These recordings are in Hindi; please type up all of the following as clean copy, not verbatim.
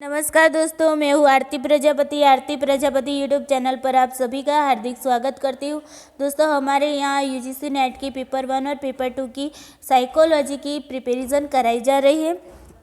नमस्कार दोस्तों, मैं हूँ आरती प्रजापति यूट्यूब चैनल पर आप सभी का हार्दिक स्वागत करती हूँ। दोस्तों, हमारे यहाँ यूजीसी नेट की पेपर 1 और पेपर 2 की साइकोलॉजी की प्रिपरेशन कराई जा रही है।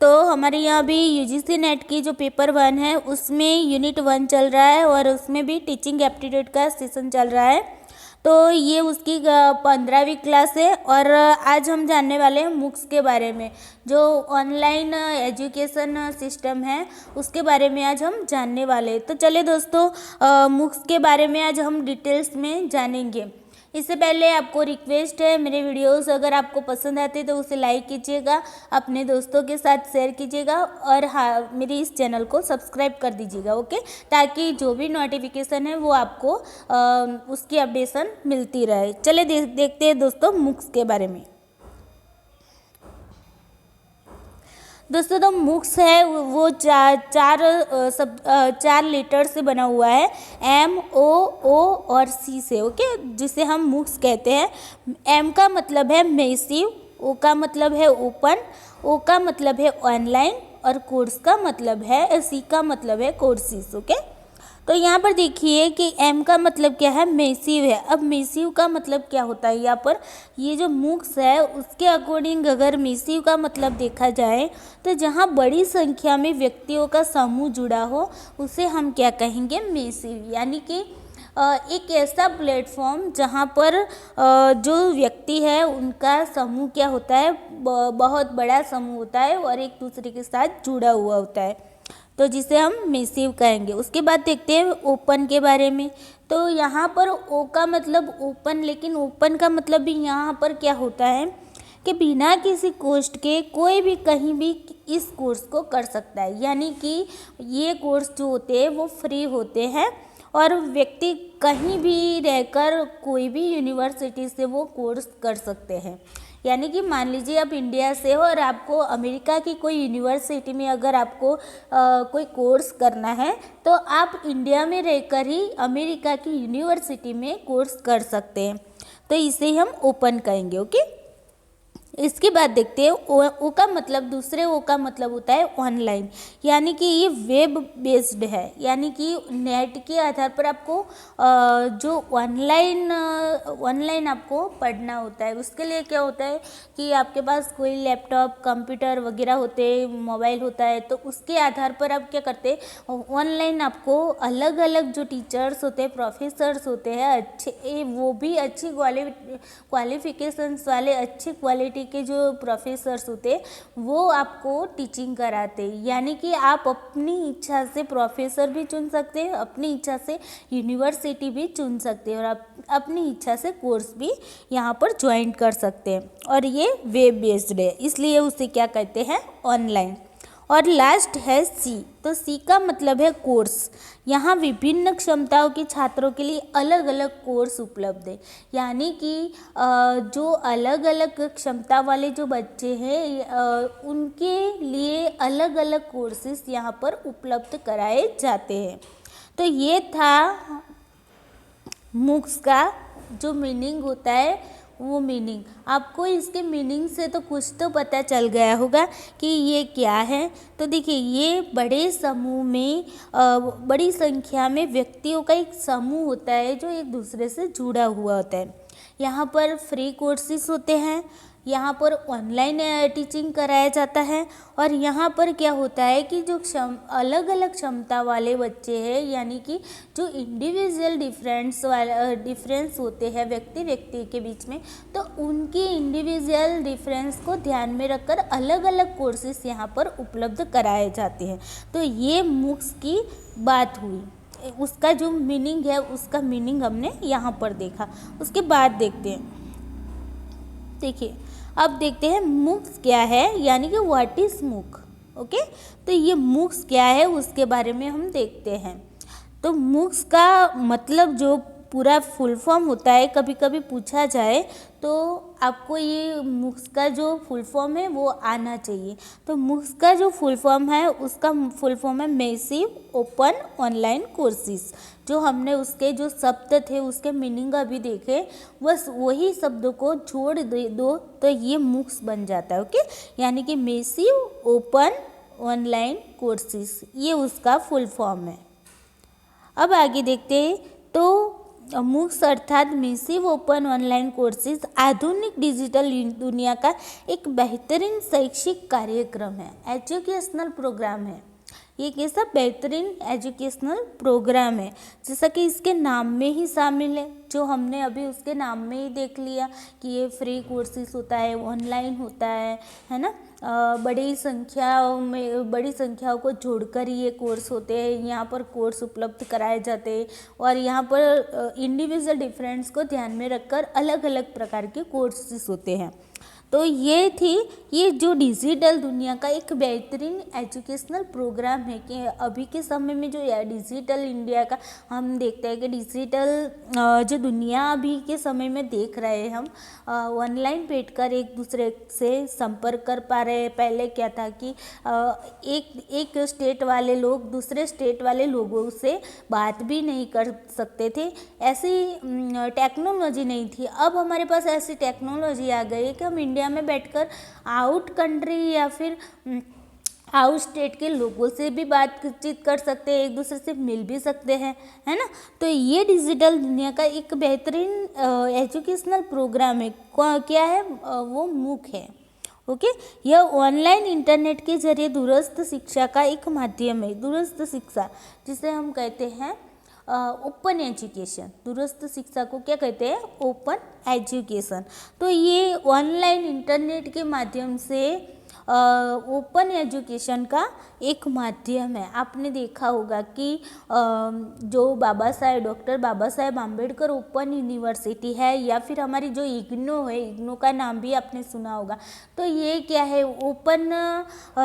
तो हमारे यहाँ भी यूजीसी नेट की जो पेपर 1 है उसमें यूनिट 1 चल रहा है और उसमें भी टीचिंग एप्टीट्यूड का सेशन चल रहा है। तो ये उसकी 15वीं क्लास है और आज हम जानने वाले हैं मूक्स के बारे में। जो ऑनलाइन एजुकेशन सिस्टम है उसके बारे में आज हम जानने वाले हैं। तो चलिए दोस्तों, मूक्स के बारे में आज हम डिटेल्स में जानेंगे। इससे पहले आपको रिक्वेस्ट है, मेरे वीडियोस अगर आपको पसंद आते तो उसे लाइक कीजिएगा, अपने दोस्तों के साथ शेयर कीजिएगा और हाँ, मेरे इस चैनल को सब्सक्राइब कर दीजिएगा, ओके, ताकि जो भी नोटिफिकेशन है वो आपको उसकी अपडेशन मिलती रहे। चलिए देखते हैं दोस्तों मूक्स के बारे में। दोस्तों, तो मूक्स है वो चार लेटर से बना हुआ है, MOO और C से, ओके, जिसे हम मूक्स कहते हैं। M का मतलब है मैसिव, O का मतलब है ओपन, O का मतलब है ऑनलाइन और कोर्स का मतलब है, C का मतलब है कोर्सेस, ओके। तो यहाँ पर देखिए कि M का मतलब क्या है, मैसिव है। अब मैसिव का मतलब क्या होता है, यहाँ पर ये जो मूक्स है उसके अकॉर्डिंग अगर मैसिव का मतलब देखा जाए तो जहाँ बड़ी संख्या में व्यक्तियों का समूह जुड़ा हो उसे हम क्या कहेंगे, मैसिव। यानी कि एक ऐसा प्लेटफॉर्म जहाँ पर जो व्यक्ति है उनका समूह क्या होता है, बहुत बड़ा समूह होता है और एक दूसरे के साथ जुड़ा हुआ होता है, तो जिसे हम मैसिव कहेंगे। उसके बाद देखते हैं ओपन के बारे में। तो यहाँ पर ओ का मतलब ओपन, लेकिन ओपन का मतलब भी यहाँ पर क्या होता है कि बिना किसी कॉस्ट के कोई भी कहीं भी इस कोर्स को कर सकता है। यानी कि ये कोर्स जो होते हैं वो फ्री होते हैं और व्यक्ति कहीं भी रहकर कोई भी यूनिवर्सिटी से वो कोर्स कर सकते हैं। यानी कि मान लीजिए आप इंडिया से हो और आपको अमेरिका की कोई यूनिवर्सिटी में अगर आपको कोई कोर्स करना है तो आप इंडिया में रहकर ही अमेरिका की यूनिवर्सिटी में कोर्स कर सकते हैं। तो इसे हम ओपन कहेंगे, ओके। इसके बाद देखते हैं ओ का मतलब, दूसरे ओ का मतलब होता है ऑनलाइन। यानी कि ये वेब बेस्ड है, यानी कि नेट के आधार पर आपको जो ऑनलाइन आपको पढ़ना होता है। उसके लिए क्या होता है कि आपके पास कोई लैपटॉप, कंप्यूटर वगैरह होते हैं, मोबाइल होता है, तो उसके आधार पर आप क्या करते हैं, ऑनलाइन आपको अलग अलग जो टीचर्स होते हैं, प्रोफेसर्स होते हैं अच्छे, वो भी अच्छी क्वालिफिकेशंस वाले, अच्छी क्वालिटी के जो प्रोफेसर्स होते वो आपको टीचिंग कराते। यानी कि आप अपनी इच्छा से प्रोफेसर भी चुन सकते हैं, अपनी इच्छा से यूनिवर्सिटी भी चुन सकते हैं और आप अपनी इच्छा से कोर्स भी यहाँ पर ज्वाइन कर सकते हैं। और ये वेब बेस्ड है, इसलिए उसे क्या कहते हैं, ऑनलाइन। और लास्ट है सी। तो सी का मतलब है कोर्स। यहाँ विभिन्न क्षमताओं के छात्रों के लिए अलग अलग कोर्स उपलब्ध है। यानी कि जो अलग अलग क्षमता वाले जो बच्चे हैं उनके लिए अलग अलग कोर्सेस यहाँ पर उपलब्ध कराए जाते हैं। तो ये था मूक्स का जो मीनिंग होता है, वो मीनिंग आपको इसके मीनिंग से तो कुछ तो पता चल गया होगा कि ये क्या है। तो देखिए, ये बड़े समूह में बड़ी संख्या में व्यक्तियों का एक समूह होता है जो एक दूसरे से जुड़ा हुआ होता है। यहाँ पर फ्री कोर्सेज होते हैं, यहाँ पर ऑनलाइन टीचिंग कराया जाता है और यहाँ पर क्या होता है कि जो अलग अलग क्षमता वाले बच्चे हैं, यानी कि जो इंडिविजुअल डिफरेंस होते हैं व्यक्ति के बीच में, तो उनकी इंडिविजुअल डिफरेंस को ध्यान में रखकर अलग अलग कोर्सेस यहाँ पर उपलब्ध कराए जाते हैं। तो ये मूक्स की बात हुई, उसका जो मीनिंग है उसका मीनिंग हमने यहाँ पर देखा। उसके बाद देखते हैं, देखिए अब देखते हैं मूक्स क्या है, यानी कि व्हाट इज मूक, ओके। तो ये मूक्स क्या है उसके बारे में हम देखते हैं। तो मूक्स का मतलब जो पूरा फुल फॉर्म होता है, कभी कभी पूछा जाए तो आपको ये मूक्स का जो फुल फॉर्म है वो आना चाहिए। तो मूक्स का जो फुल फॉर्म है उसका फुल फॉर्म है मैसिव ओपन ऑनलाइन कोर्सेज। जो हमने उसके जो शब्द थे उसके मीनिंग अभी देखे, बस वही शब्दों को जोड़ दो तो ये मूक्स बन जाता है, ओके। यानी कि मैसिव ओपन ऑनलाइन कोर्सेज, ये उसका फुल फॉर्म है। अब आगे देखते हैं तो मूक्स अर्थात मैसिव ओपन ऑनलाइन कोर्सेज आधुनिक डिजिटल दुनिया का एक बेहतरीन शैक्षिक कार्यक्रम है, एजुकेशनल प्रोग्राम है। ये कैसा बेहतरीन एजुकेशनल प्रोग्राम है, जैसा कि इसके नाम में ही शामिल है, जो हमने अभी उसके नाम में ही देख लिया कि ये फ्री कोर्सेज होता है, ऑनलाइन होता है ना। बड़ी संख्याओं को जोड़कर ये कोर्स होते हैं, यहाँ पर कोर्स उपलब्ध कराए जाते हैं और यहाँ पर इंडिविजुअल डिफरेंस को ध्यान में रखकर अलग अलग प्रकार के कोर्सेज होते हैं। तो ये जो डिजिटल दुनिया का एक बेहतरीन एजुकेशनल प्रोग्राम है कि अभी के समय में जो डिजिटल इंडिया का हम देखते हैं कि डिजिटल जो दुनिया अभी के समय में देख रहे हैं हम, ऑनलाइन बैठकर एक दूसरे से संपर्क कर पा रहे हैं। पहले क्या था कि एक स्टेट वाले लोग दूसरे स्टेट वाले लोगों से बात भी नहीं कर सकते थे, ऐसी टेक्नोलॉजी नहीं थी। अब हमारे पास ऐसी टेक्नोलॉजी आ गई है कि हम इंडिया में बैठकर आउट कंट्री या फिर आउट स्टेट के लोगों से भी बातचीत कर सकते हैं, एक दूसरे से मिल भी सकते हैं, है ना। तो ये डिजिटल दुनिया का एक बेहतरीन एजुकेशनल प्रोग्राम है। क्या है वो मूक है। ओके, यह ऑनलाइन इंटरनेट के जरिए दूरस्थ शिक्षा का एक माध्यम है। दूरस्थ शिक्षा जिसे हम कहते हैं ओपन एजुकेशन, दूरस्थ शिक्षा को क्या कहते हैं? Open education. तो ये ऑनलाइन इंटरनेट के माध्यम से ओपन एजुकेशन का एक माध्यम है। आपने देखा होगा कि जो doctor Baba Saheb Ambedkar open university है या फिर हमारी जो इग्नो है, इग्नो का नाम भी आपने सुना होगा। तो ये क्या है? ओपन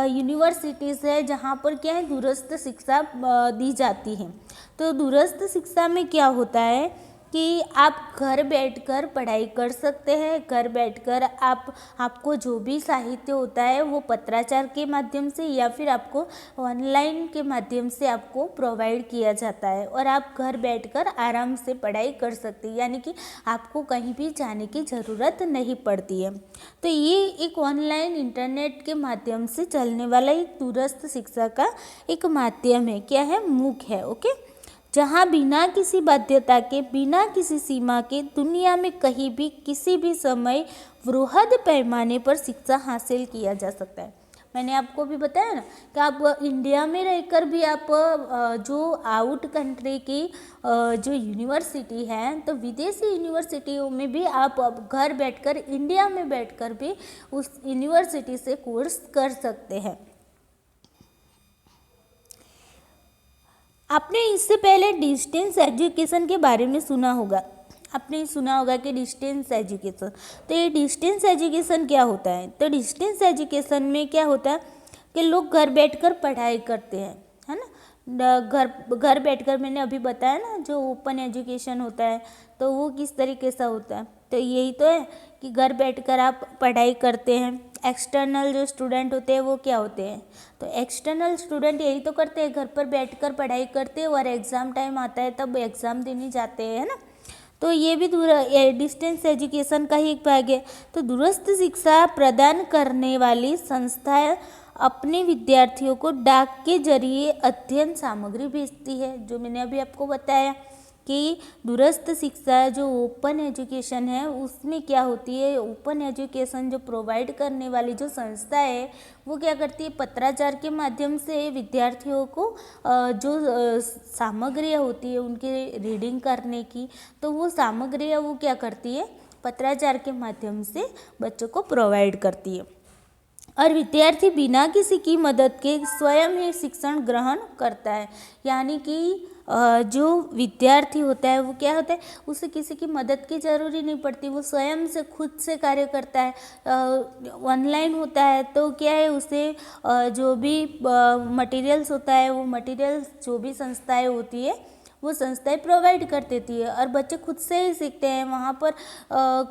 यूनिवर्सिटीज़ है जहाँ पर क्या है? दूरस्थ शिक्षा दी जाती है। तो दूरस्थ शिक्षा में क्या होता है कि आप घर बैठकर पढ़ाई कर सकते हैं। घर बैठकर आपको जो भी साहित्य होता है वो पत्राचार के माध्यम से या फिर आपको ऑनलाइन के माध्यम से आपको प्रोवाइड किया जाता है और आप घर बैठकर आराम से पढ़ाई कर सकते हैं, यानी कि आपको कहीं भी जाने की ज़रूरत नहीं पड़ती है। तो ये एक ऑनलाइन इंटरनेट के माध्यम से चलने वाला एक दूरस्थ शिक्षा का एक माध्यम है। क्या है? मूक है। ओके, जहाँ बिना किसी बाध्यता के, बिना किसी सीमा के, दुनिया में कहीं भी किसी भी समय वृहद पैमाने पर शिक्षा हासिल किया जा सकता है। मैंने आपको भी बताया ना कि आप इंडिया में रहकर भी आप जो आउट कंट्री की जो यूनिवर्सिटी है, तो विदेशी यूनिवर्सिटियों में भी आप घर बैठकर, इंडिया में बैठकर भी उस यूनिवर्सिटी से कोर्स कर सकते हैं। आपने इससे पहले डिस्टेंस एजुकेशन के बारे में सुना होगा। आपने सुना होगा कि डिस्टेंस एजुकेशन, तो ये डिस्टेंस एजुकेशन क्या होता है? तो डिस्टेंस एजुकेशन में क्या होता है कि लोग घर बैठकर पढ़ाई करते हैं, है ना। घर बैठकर मैंने अभी बताया ना, जो ओपन एजुकेशन होता है तो वो किस तरीके से होता है। तो यही तो है कि घर बैठकर आप पढ़ाई करते हैं। एक्सटर्नल जो स्टूडेंट होते हैं वो क्या होते हैं? तो एक्सटर्नल स्टूडेंट यही तो करते हैं, घर पर बैठकर पढ़ाई करते हैं और एग्ज़ाम टाइम आता है तब एग्ज़ाम देने जाते हैं, है ना। तो ये भी डिस्टेंस एजुकेशन का ही एक भाग है। तो दूरस्थ शिक्षा प्रदान करने वाली संस्थाएं अपने विद्यार्थियों को डाक के जरिए अध्ययन सामग्री भेजती है। जो मैंने अभी आपको बताया कि दूरस्थ शिक्षा जो ओपन एजुकेशन है उसमें क्या होती है, ओपन एजुकेशन जो प्रोवाइड करने वाली जो संस्था है वो क्या करती है, पत्राचार के माध्यम से विद्यार्थियों को जो सामग्रियाँ होती है उनके रीडिंग करने की, तो वो सामग्रियाँ वो क्या करती है, पत्राचार के माध्यम से बच्चों को प्रोवाइड करती है। और विद्यार्थी बिना किसी की मदद के स्वयं ही शिक्षण ग्रहण करता है। यानी कि जो विद्यार्थी होता है वो क्या होता है, उसे किसी की मदद की ज़रूरी नहीं पड़ती, वो स्वयं से खुद से कार्य करता है। ऑनलाइन होता है तो क्या है, उसे जो भी मटेरियल्स होता है वो मटेरियल्स जो भी संस्थाएं होती है वो संस्थाएं प्रोवाइड कर देती है और बच्चे खुद से ही सीखते हैं। वहाँ पर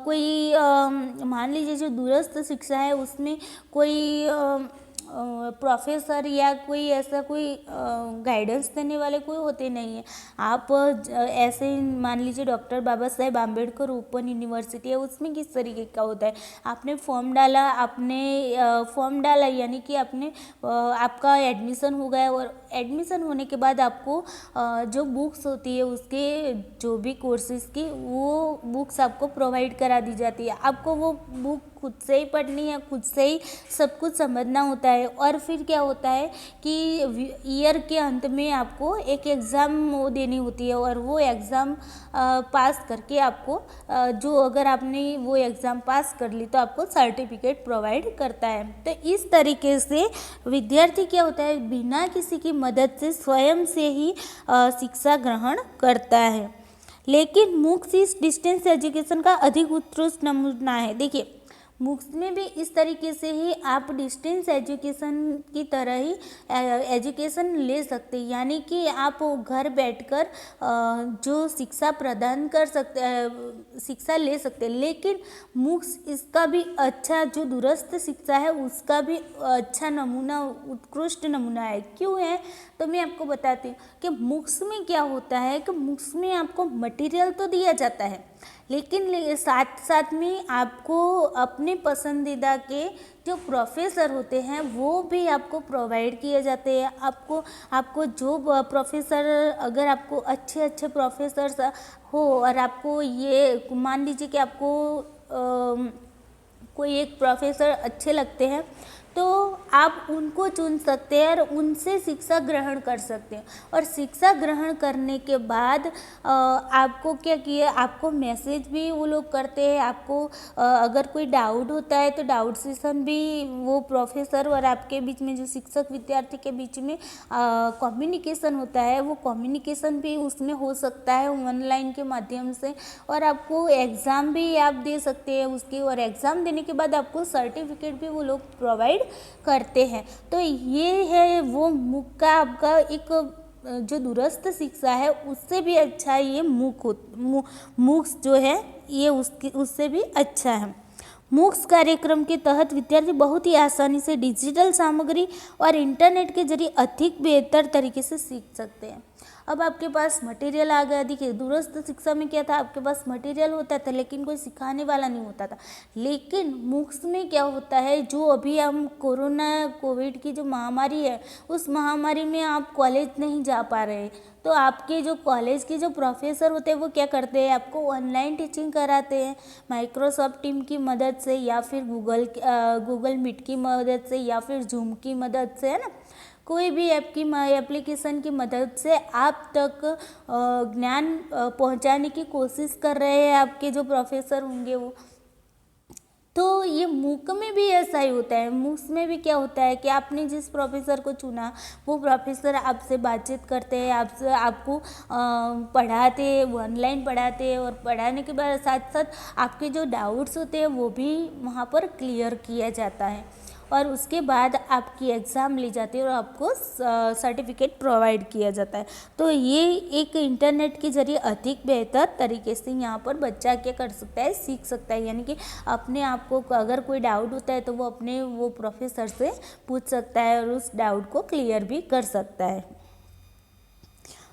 कोई मान लीजिए जो दूरस्थ शिक्षा है उसमें कोई प्रोफेसर या कोई ऐसा कोई गाइडेंस देने वाले कोई होते नहीं हैं। आप ऐसे मान लीजिए doctor Baba Saheb Ambedkar open university है, उसमें किस तरीके का होता है, आपने फॉर्म डाला यानी कि आपका एडमिशन हो गया, और एडमिशन होने के बाद आपको जो बुक्स होती है उसके जो भी कोर्सेज़ की वो बुक्स आपको प्रोवाइड करा दी जाती है। आपको वो बुक खुद से ही पढ़नी है, खुद से ही सब कुछ समझना होता है। और फिर क्या होता है कि ईयर के अंत में आपको एक एग्ज़ाम वो देनी होती है, और वो एग्ज़ाम पास करके आपको जो अगर आपने वो एग्ज़ाम पास कर ली तो आपको सर्टिफिकेट प्रोवाइड करता है। तो इस तरीके से विद्यार्थी क्या होता है, बिना किसी की मदद से स्वयं से ही शिक्षा ग्रहण करता है। लेकिन मूक्स इस डिस्टेंस एजुकेशन का अधिक उत्कृष्ट नमूना है। देखिए, मूक्स में भी इस तरीके से ही आप डिस्टेंस एजुकेशन की तरह ही एजुकेशन ले सकते हैं, यानी कि आप घर बैठकर जो शिक्षा प्रदान कर सकते शिक्षा ले सकते हैं। लेकिन मूक्स इसका भी अच्छा, जो दूरस्थ शिक्षा है उसका भी अच्छा नमूना, उत्कृष्ट नमूना है। क्यों है तो मैं आपको बताती हूँ कि मूक्स में क्या होता है कि मूक्स में आपको मटेरियल तो दिया जाता है, लेकिन साथ साथ में आपको अपने पसंदीदा के जो प्रोफेसर होते हैं वो भी आपको प्रोवाइड किए जाते हैं। आपको जो प्रोफेसर, अगर आपको अच्छे प्रोफेसर हो और आपको ये मान लीजिए कि आपको कोई एक प्रोफेसर अच्छे लगते हैं तो आप उनको चुन सकते हैं और उनसे शिक्षा ग्रहण कर सकते हैं। और शिक्षा ग्रहण करने के बाद आपको क्या किया, आपको मैसेज भी वो लोग करते हैं। आपको अगर कोई डाउट होता है तो डाउट सेशन भी वो प्रोफेसर और आपके बीच में, जो शिक्षक विद्यार्थी के बीच में कम्युनिकेशन होता है, वो कम्युनिकेशन भी उसमें हो सकता है ऑनलाइन के माध्यम से। और आपको एग्ज़ाम भी आप दे सकते हैं उसकी, और एग्ज़ाम देने के बाद आपको सर्टिफिकेट भी वो लोग प्रोवाइड करते हैं। तो ये है वो मूक का आपका एक जो दूरस्थ शिक्षा है उससे भी अच्छा ये मूक्स जो है ये उससे भी अच्छा है। मूक्स कार्यक्रम के तहत विद्यार्थी बहुत ही आसानी से डिजिटल सामग्री और इंटरनेट के जरिए अधिक बेहतर तरीके से सीख सकते हैं। अब आपके पास मटेरियल आ गया। देखिए, दूरस्थ शिक्षा में क्या था, आपके पास मटेरियल होता था लेकिन कोई सिखाने वाला नहीं होता था। लेकिन मूक्स में क्या होता है, जो अभी हम कोविड की जो महामारी है, उस महामारी में आप कॉलेज नहीं जा पा रहे, तो आपके जो कॉलेज के जो प्रोफेसर होते हैं वो क्या करते हैं, आपको ऑनलाइन टीचिंग कराते हैं माइक्रोसॉफ्ट टीम की मदद से, या फिर गूगल मीट की मदद से, या फिर जूम की मदद से, है ना। कोई भी ऐप की एप्लीकेशन की मदद से आप तक ज्ञान पहुंचाने की कोशिश कर रहे हैं आपके जो प्रोफेसर होंगे वो। तो ये मूक में भी ऐसा ही होता है। मूक्स में भी क्या होता है कि आपने जिस प्रोफेसर को चुना वो प्रोफेसर आपसे बातचीत करते हैं, आपको पढ़ाते हैं, वो ऑनलाइन पढ़ाते हैं, और पढ़ाने के बाद साथ साथ आपके जो डाउट्स होते हैं वो भी वहाँ पर क्लियर किया जाता है। और उसके बाद आपकी एग्ज़ाम ली जाती है और आपको सर्टिफिकेट प्रोवाइड किया जाता है। तो ये एक इंटरनेट के ज़रिए अधिक बेहतर तरीके से यहाँ पर बच्चा क्या कर सकता है, सीख सकता है। यानी कि अपने आप को अगर कोई डाउट होता है तो वो अपने वो प्रोफेसर से पूछ सकता है और उस डाउट को क्लियर भी कर सकता है।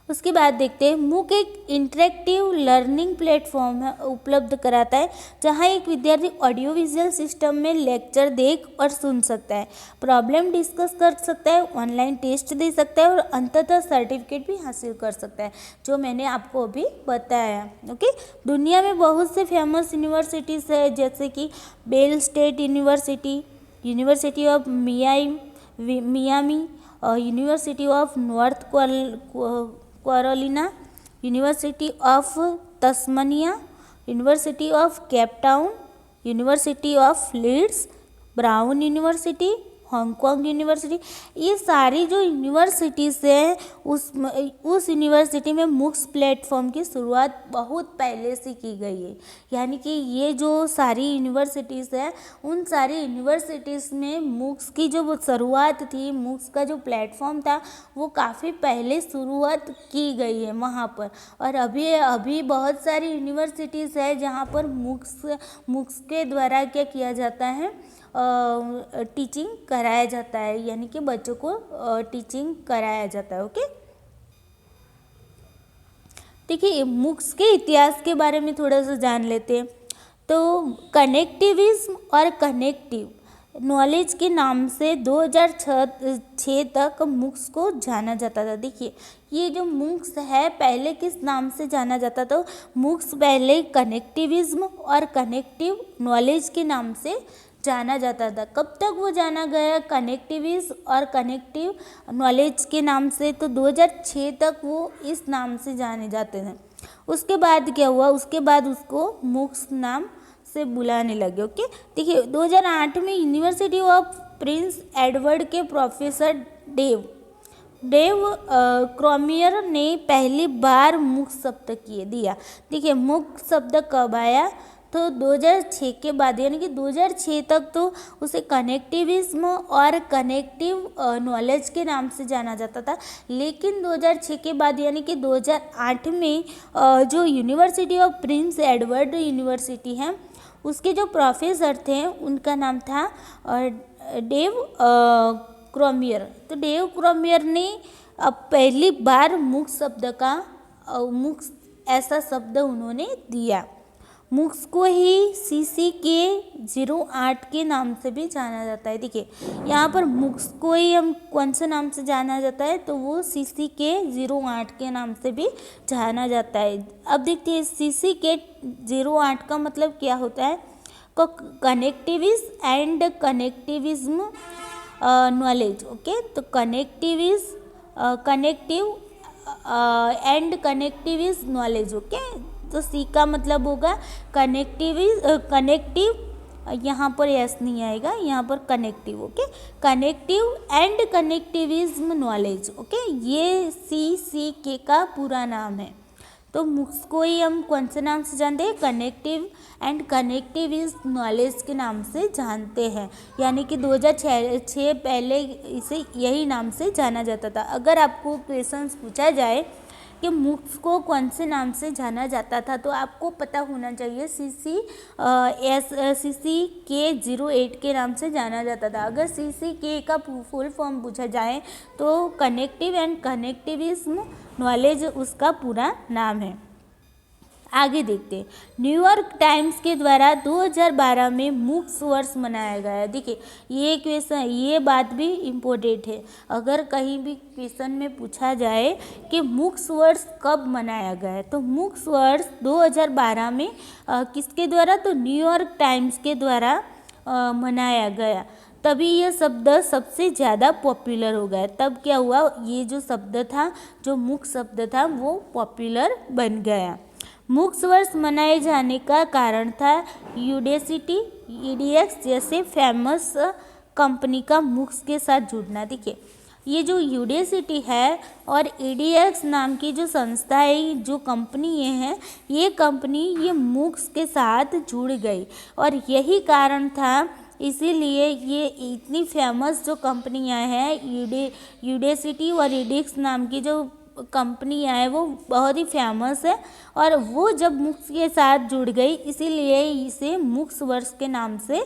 उसके बाद देखते हैं, मूक एक इंटरेक्टिव लर्निंग प्लेटफॉर्म उपलब्ध कराता है जहां एक विद्यार्थी ऑडियो विजुअल सिस्टम में लेक्चर देख और सुन सकता है, प्रॉब्लम डिस्कस कर सकता है, ऑनलाइन टेस्ट दे सकता है और अंततः सर्टिफिकेट भी हासिल कर सकता है, जो मैंने आपको अभी बताया। ओके, दुनिया में बहुत से फेमस यूनिवर्सिटीज़ है, जैसे कि Bell State University, University of Miami, University of North Carolina, University of Tasmania, University of Cape Town, University of Leeds, Brown University, Hong Kong University. ये सारी जो यूनिवर्सिटीज़ हैं उस यूनिवर्सिटी में मूक्स प्लेटफॉर्म की शुरुआत बहुत पहले से की गई है। यानी कि ये जो सारी यूनिवर्सिटीज़ हैं उन सारी यूनिवर्सिटीज़ में मूक्स की जो शुरुआत थी, मूक्स का जो प्लेटफॉर्म था वो काफ़ी पहले शुरुआत की गई है वहाँ पर। और अभी बहुत सारी यूनिवर्सिटीज़ है जहाँ पर मूक्स के द्वारा क्या किया जाता है, टीचिंग कराया जाता है, यानी कि बच्चों को टीचिंग कराया जाता है। ओके, देखिए MOOCs के इतिहास के बारे में थोड़ा सा जान लेते हैं। तो कनेक्टिविज्म और कनेक्टिव नॉलेज के नाम से 2006 तक MOOCs को जाना जाता था। देखिए ये जो MOOCs है पहले किस नाम से जाना जाता था? MOOCs पहले कनेक्टिविज्म और कनेक्टिव नॉलेज के नाम से जाना जाता था। कब तक वो जाना गया कनेक्टिविज्म और कनेक्टिव नॉलेज के नाम से? तो 2006 तक वो इस नाम से जाने जाते थे। उसके बाद क्या हुआ? उसके बाद उसको MOOCs नाम से बुलाने लगे। ओके, देखिए 2008 में यूनिवर्सिटी ऑफ प्रिंस एडवर्ड के प्रोफेसर डेव क्रॉमियर ने पहली बार MOOCs शब्द दिया। देखिए MOOCs शब्द कब आया? तो 2006 के बाद, यानी कि 2006 तक तो उसे कनेक्टिविज्म और कनेक्टिव नॉलेज के नाम से जाना जाता था। लेकिन 2006 के बाद यानी कि 2008 में जो university of Prince Edward university है उसके जो प्रोफेसर थे उनका नाम था डेव क्रॉमियर। तो डेव क्रॉमियर ने अब पहली बार MOOCs शब्द का MOOCs ऐसा शब्द उन्होंने दिया। MOOCs को ही CCK08 के नाम से भी जाना जाता है। देखिए यहाँ पर MOOCs को ही हम कौन से नाम से जाना जाता है? तो वो CCK08 के नाम से भी जाना जाता है। अब देखते हैं CCK08 का मतलब क्या होता है? Connectivism and connectivism knowledge. Okay, तो connective and connectivism knowledge. Okay, तो C का मतलब होगा कनेक्टिव, यहाँ पर एस नहीं आएगा, यहाँ पर connective. Okay, connective and connectivism knowledge. Okay, ये CCK का पूरा नाम है। तो MOOCs को ही हम कौन से नाम से जानते हैं? कनेक्टिव एंड कनेक्टिविज्म नॉलेज के नाम से जानते हैं, यानी कि 2006 पहले इसे यही नाम से जाना जाता था। अगर आपको क्वेश्चंस पूछा जाए कि MOOCs को कौन से नाम से जाना जाता था तो आपको पता होना चाहिए CCK08 के नाम से जाना जाता था। अगर CCK का फुल फॉर्म पूछा जाए तो कनेक्टिव एंड कनेक्टिविज्म नॉलेज उसका पूरा नाम है। आगे देखते हैं, न्यूयॉर्क टाइम्स के द्वारा 2012 में MOOCs वर्ष मनाया गया। देखिए ये क्वेश्चन, ये बात भी इम्पोर्टेंट है। अगर कहीं भी क्वेश्चन में पूछा जाए कि MOOCs वर्ष कब मनाया गया है तो MOOCs वर्ष 2012 में किसके द्वारा? तो न्यूयॉर्क टाइम्स के द्वारा मनाया गया। तभी यह शब्द सबसे ज़्यादा पॉपुलर हो गया। तब क्या हुआ? ये जो शब्द था, जो MOOCs शब्द था वो पॉपुलर बन गया। MOOCs वर्ष मनाए जाने का कारण था यूडेसिटी, EDX जैसे फेमस कंपनी का MOOCs के साथ जुड़ना। देखिए ये जो यूडेसिटी है और EDX नाम की जो संस्था है, जो कंपनी ये है, ये कंपनी ये MOOCs के साथ जुड़ गई और यही कारण था, इसीलिए ये इतनी फेमस जो कंपनियां हैं यूडेसिटी और EDX नाम की जो कंपनियां हैं वो बहुत ही फेमस है और वो जब MOOCs के साथ जुड़ गई इसीलिए इसे MOOCs वर्ष के नाम से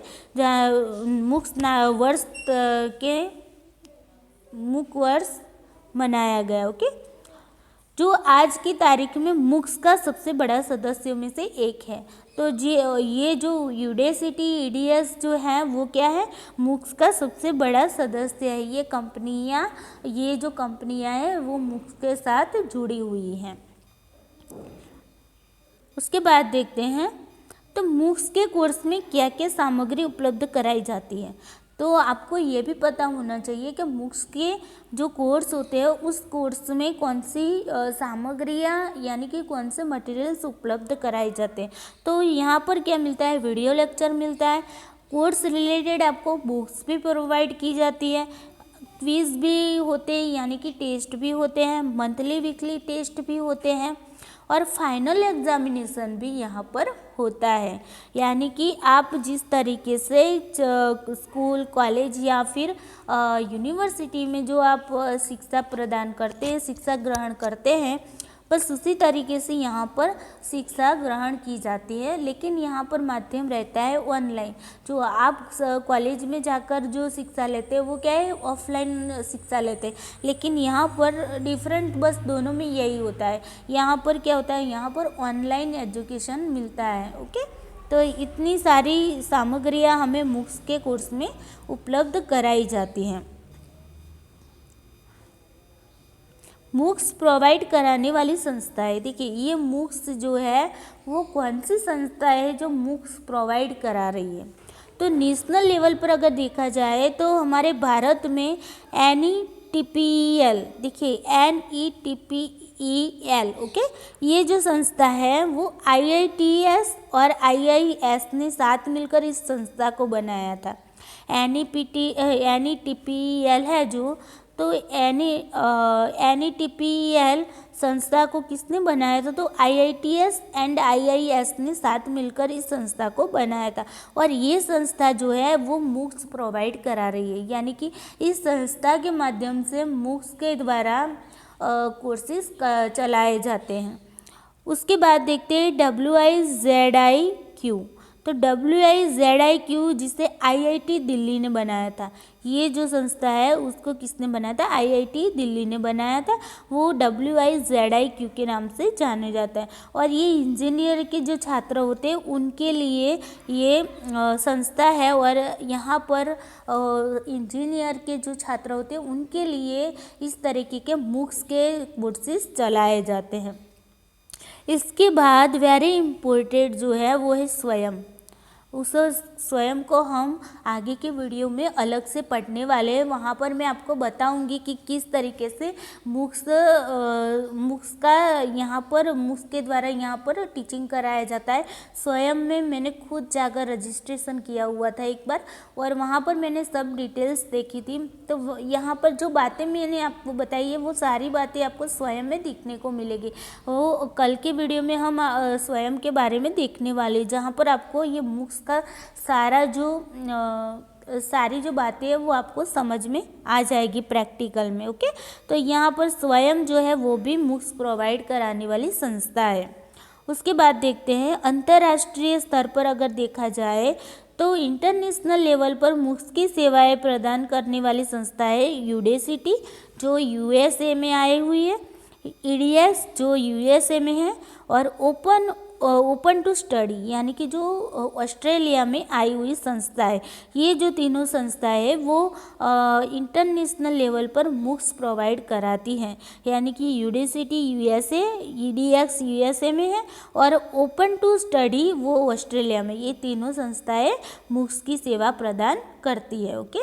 MOOCs वर्ष मनाया गया। ओके, जो आज की तारीख में MOOCs का सबसे बड़ा सदस्यों में से एक है। तो ये जो यूडेसिटी, EDX जो है वो क्या है? MOOCs का सबसे बड़ा सदस्य है। ये जो कंपनियां हैं वो MOOCs के साथ जुड़ी हुई हैं। उसके बाद देखते हैं तो MOOCs के कोर्स में क्या क्या सामग्री उपलब्ध कराई जाती है। तो आपको ये भी पता होना चाहिए कि MOOCs के जो कोर्स होते हैं उस कोर्स में कौन सी सामग्रियाँ यानी कि कौन से मटेरियल्स उपलब्ध कराए जाते हैं। तो यहाँ पर क्या मिलता है? वीडियो लेक्चर मिलता है, कोर्स रिलेटेड आपको बुक्स भी प्रोवाइड की जाती है, क्विज़ भी होते हैं यानी कि टेस्ट भी होते हैं, मंथली वीकली टेस्ट भी होते हैं और फाइनल एग्जामिनेशन भी यहाँ पर होता है। यानी कि आप जिस तरीके से स्कूल, कॉलेज या फिर यूनिवर्सिटी में जो आप शिक्षा प्रदान करते हैं, शिक्षा ग्रहण करते हैं, बस उसी तरीके से यहाँ पर शिक्षा ग्रहण की जाती है, लेकिन यहाँ पर माध्यम रहता है ऑनलाइन। जो आप कॉलेज में जाकर जो शिक्षा लेते हैं वो क्या है, ऑफलाइन शिक्षा लेते हैं, लेकिन यहाँ पर डिफरेंट बस दोनों में यही होता है। यहाँ पर क्या होता है, यहाँ पर ऑनलाइन एजुकेशन मिलता है। ओके, तो इतनी सारी सामग्रियाँ हमें मूक्स के कोर्स में उपलब्ध कराई जाती हैं। मूक्स प्रोवाइड कराने वाली संस्था है। देखिए ये मूक्स जो है वो कौन सी संस्था है जो मूक्स प्रोवाइड करा रही है। तो नेशनल लेवल पर अगर देखा जाए तो हमारे भारत में NETPEL, देखिए NETPEL, ओके, ये जो संस्था है वो IITS और IIS ने साथ मिलकर इस संस्था को बनाया था। NETPEL है जो, तो NETPEL संस्था को किसने बनाया था, तो IITS एंड IIS ने साथ मिलकर इस संस्था को बनाया था। और ये संस्था जो है वो मूक्स प्रोवाइड करा रही है, यानी कि इस संस्था के माध्यम से मूक्स के द्वारा कोर्सेज चलाए जाते हैं। उसके बाद देखते हैं WIZIQ। तो WIZIQ जिसे IIT दिल्ली ने बनाया था, ये जो संस्था है उसको किसने बनाया था, IIT दिल्ली ने बनाया था। वो WIZIQ के नाम से जाने जाता है। और ये इंजीनियर के जो छात्र होते हैं उनके लिए ये संस्था है, और यहाँ पर इंजीनियर के जो छात्र होते हैं उनके लिए इस तरीके के मूक्स के कोर्सेज चलाए जाते हैं। इसके बाद वेरी इम्पोर्टेंट जो है वो है स्वयं। उस स्वयं को हम आगे के वीडियो में अलग से पढ़ने वाले हैं। वहाँ पर मैं आपको बताऊंगी कि किस तरीके से मूक्स का यहाँ पर मूक्स के द्वारा यहाँ पर टीचिंग कराया जाता है। स्वयं में मैंने खुद जाकर रजिस्ट्रेशन किया हुआ था एक बार, और वहाँ पर मैंने सब डिटेल्स देखी थी। तो यहाँ पर जो बातें मैंने आपको बताई है वो सारी बातें आपको स्वयं में देखने को मिलेगी। वो कल के वीडियो में हम स्वयं के बारे में देखने वाले, जहाँ पर आपको ये मूक्स का सारी जो बातें हैं वो आपको समझ में आ जाएगी प्रैक्टिकल में। ओके, तो यहाँ पर स्वयं जो है वो भी मूक्स प्रोवाइड कराने वाली संस्था है। उसके बाद देखते हैं अंतर्राष्ट्रीय स्तर पर अगर देखा जाए तो इंटरनेशनल लेवल पर मूक्स की सेवाएं प्रदान करने वाली संस्था है यूडेसिटी जो USA में आई हुई है, EDX जो USA में है, और ओपन टू स्टडी यानी कि जो ऑस्ट्रेलिया में आई हुई संस्था है। ये जो तीनों संस्थाएं है वो इंटरनेशनल लेवल पर मूक्स प्रोवाइड कराती हैं, यानी कि यूडेसिटी USA, EDX USA में है, और ओपन टू स्टडी वो ऑस्ट्रेलिया में। ये तीनों संस्थाएं मूक्स की सेवा प्रदान करती है। ओके,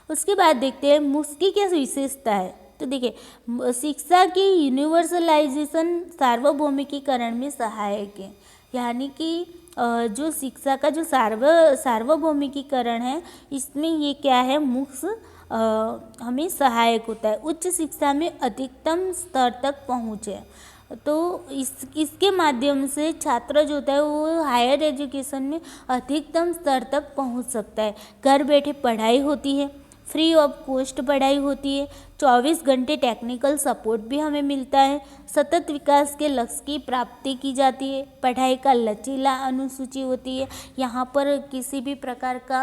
उसके बाद देखते हैं मूक्स की क्या विशेषता है। तो देखिए शिक्षा की यूनिवर्सलाइजेशन सार्वभौमिकीकरण में सहायक है, यानी कि जो शिक्षा का जो सार्वभौमिकीकरण है इसमें ये क्या है, मूक्स हमें सहायक होता है। उच्च शिक्षा में अधिकतम स्तर तक पहुँच है, तो इसके माध्यम से छात्र जो होता है वो हायर एजुकेशन में अधिकतम स्तर तक पहुँच सकता है। घर बैठे पढ़ाई होती है, फ्री ऑफ कॉस्ट पढ़ाई होती है, 24 घंटे टेक्निकल सपोर्ट भी हमें मिलता है, सतत विकास के लक्ष्य की प्राप्ति की जाती है, पढ़ाई का लचीला अनुसूची होती है। यहाँ पर किसी भी प्रकार का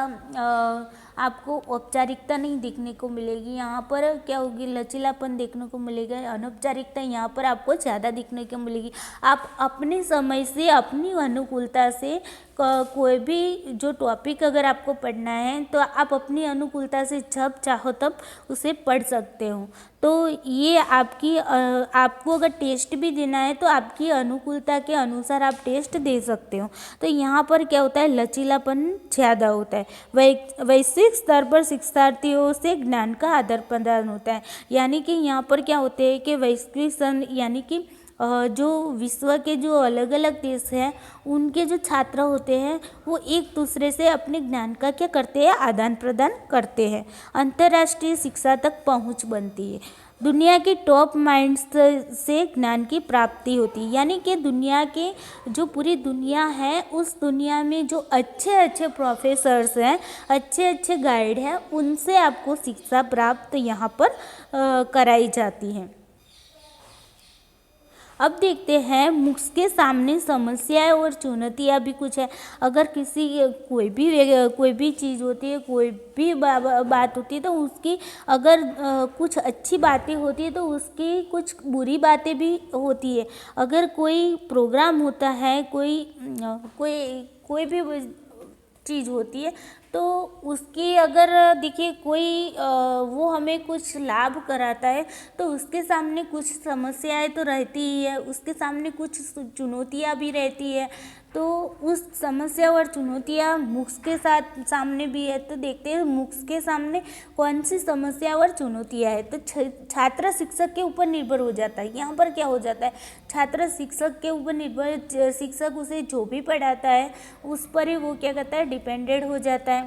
आपको औपचारिकता नहीं देखने को मिलेगी। यहाँ पर क्या होगी, लचीलापन देखने को मिलेगा। अनौपचारिकता यहाँ पर आपको ज़्यादा देखने को मिलेगी। आप अपने समय से अपनी अनुकूलता से कोई भी जो टॉपिक अगर आपको पढ़ना है तो आप अपनी अनुकूलता से जब चाहो तब उसे पढ़ सकते हो। तो ये आपको अगर टेस्ट भी देना है तो आपकी अनुकूलता के अनुसार आप टेस्ट दे सकते हो। तो यहाँ पर क्या होता है, लचीलापन ज़्यादा होता है। वैश्विक स्तर पर शिक्षार्थियों से ज्ञान का आदान प्रदान होता है, यानी कि यहाँ पर क्या होते हैं कि वैश्विक यानी कि जो विश्व के जो अलग अलग देश हैं उनके जो छात्र होते हैं वो एक दूसरे से अपने ज्ञान का क्या करते हैं, आदान प्रदान करते हैं। अंतर्राष्ट्रीय शिक्षा तक पहुंच बनती है, दुनिया के टॉप माइंड्स से ज्ञान की प्राप्ति होती है, यानी कि दुनिया के जो पूरी दुनिया है उस दुनिया में जो अच्छे अच्छे प्रोफेसर्स हैं, अच्छे अच्छे गाइड हैं, उनसे आपको शिक्षा प्राप्त यहाँ पर कराई जाती है। अब देखते हैं मुक्स के सामने समस्याएं और चुनौतियां भी कुछ है। अगर किसी कोई भी चीज़ होती है, कोई भी बात होती है, तो उसकी अगर कुछ अच्छी बातें होती है तो उसकी कुछ बुरी बातें भी होती है। अगर कोई प्रोग्राम होता है, कोई भी चीज़ होती है, तो उसकी अगर देखिए कोई वो हमें कुछ लाभ कराता है तो उसके सामने कुछ समस्याएं तो रहती ही है, उसके सामने कुछ चुनौतियां भी रहती है। तो उस समस्या और चुनौतियां मुक्स के साथ सामने भी है। तो देखते हैं मुक्स के सामने कौन सी समस्या और चुनौतियां है। तो छात्र शिक्षक के ऊपर निर्भर हो जाता है। यहाँ पर क्या हो जाता है, छात्र शिक्षक के ऊपर निर्भर, शिक्षक उसे जो भी पढ़ाता है उस पर ही वो क्या करता है, डिपेंडेड हो जाता है।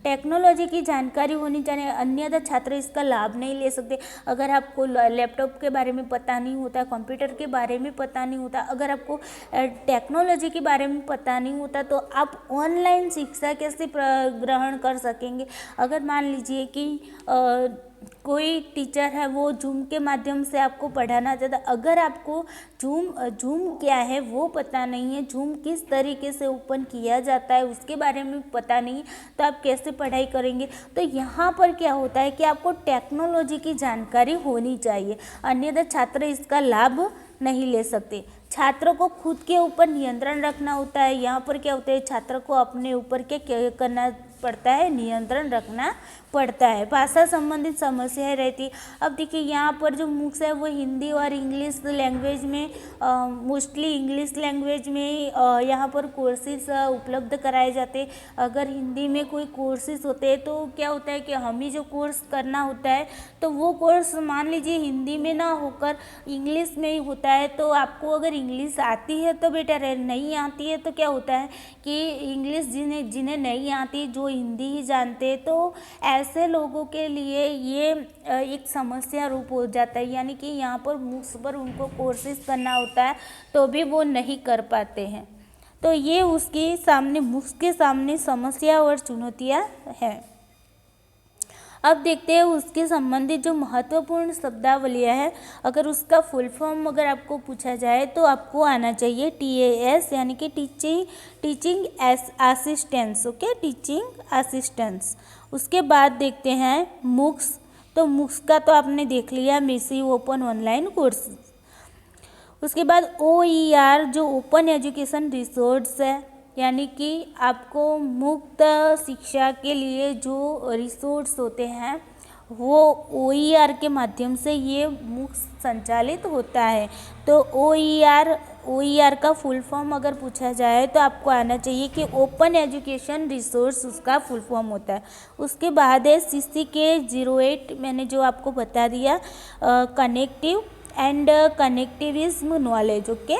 टेक्नोलॉजी की जानकारी होनी चाहिए, अन्यथा छात्र इसका लाभ नहीं ले सकते। अगर आपको लैपटॉप के बारे में पता नहीं होता, कंप्यूटर के बारे में पता नहीं होता, अगर आपको टेक्नोलॉजी के बारे में पता नहीं होता, तो आप ऑनलाइन शिक्षा कैसे ग्रहण कर सकेंगे। अगर मान लीजिए कि कोई टीचर है वो जूम के माध्यम से आपको पढ़ाना चाहता है, अगर आपको जूम क्या है वो पता नहीं है, जूम किस तरीके से ओपन किया जाता है उसके बारे में पता नहीं, तो आप कैसे पढ़ाई करेंगे। तो यहाँ पर क्या होता है कि आपको टेक्नोलॉजी की जानकारी होनी चाहिए, अन्यथा छात्र इसका लाभ नहीं ले सकते। छात्रों को खुद के ऊपर नियंत्रण रखना होता है। यहाँ पर क्या होता है, छात्र को अपने ऊपर क्या करना पड़ता है, नियंत्रण रखना पड़ता है। भाषा संबंधित समस्याएं रहती। अब देखिए यहाँ पर जो मुक्स है वो हिंदी और इंग्लिश लैंग्वेज में, मोस्टली इंग्लिश लैंग्वेज में यहाँ पर कोर्सेज उपलब्ध कराए जाते। अगर हिंदी में कोई कोर्सेज होते हैं तो क्या होता है कि हमें जो कोर्स करना होता है तो वो कोर्स मान लीजिए हिंदी में ना होकर इंग्लिश में ही होता है। तो आपको अगर इंग्लिश आती है तो बेटर है, नहीं आती है तो क्या होता है कि इंग्लिश जिन्हें नहीं आती, जो हिंदी ही जानते हैं, तो ऐसे लोगों के लिए ये एक समस्या रूप हो जाता है। यानी कि यहाँ पर मुक्स पर उनको कोर्सेज करना होता है तो भी वो नहीं कर पाते हैं। तो ये उसके सामने, मुक्स के सामने समस्या और चुनौतियाँ हैं। अब देखते हैं उसके संबंधित जो महत्वपूर्ण शब्दावलियाँ है। अगर उसका फुल फॉर्म अगर आपको पूछा जाए तो आपको आना चाहिए TAS, यानी कि teaching assistance. Okay, teaching assistance. उसके बाद देखते हैं मुक्स। तो मुक्स का तो आपने देख लिया, मैसिव ओपन ऑनलाइन कोर्सेज। उसके बाद OER जो ओपन एजुकेशन रिसोर्स है, यानी कि आपको मुक्त शिक्षा के लिए जो रिसोर्स होते हैं वो OER के माध्यम से ये मुक्त संचालित होता है। तो OER का फुल फॉर्म अगर पूछा जाए तो आपको आना चाहिए कि ओपन एजुकेशन रिसोर्स उसका फुल फॉर्म होता है। उसके बाद है CCK08, मैंने जो आपको बता दिया, connective and connectivism knowledge. Okay,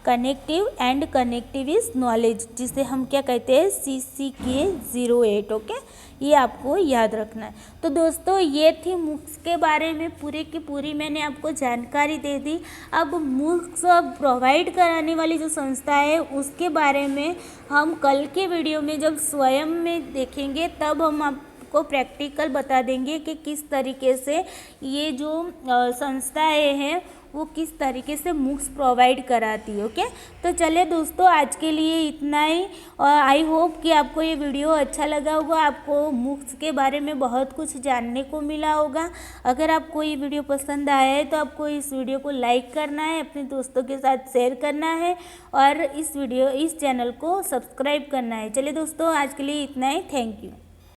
connective and connectivist knowledge, जिसे हम क्या कहते हैं, CCK08। ओके, ये आपको याद रखना है। तो दोस्तों ये थी मुक्स के बारे में पूरी की पूरी मैंने आपको जानकारी दे दी। अब मुक्स प्रोवाइड कराने वाली जो संस्था है उसके बारे में हम कल के वीडियो में जब स्वयं में देखेंगे तब हम आपको प्रैक्टिकल बता देंगे कि किस तरीके से ये जो संस्थाएं हैं वो किस तरीके से मुक्स प्रोवाइड कराती है। ओके, तो चलिए दोस्तों आज के लिए इतना ही, और आई होप कि आपको ये वीडियो अच्छा लगा होगा, आपको मुक्स के बारे में बहुत कुछ जानने को मिला होगा। अगर आपको ये वीडियो पसंद आया है तो आपको इस वीडियो को लाइक करना है, अपने दोस्तों के साथ शेयर करना है और इस चैनल को सब्सक्राइब करना है। चलिए दोस्तों आज के लिए इतना ही, थैंक यू।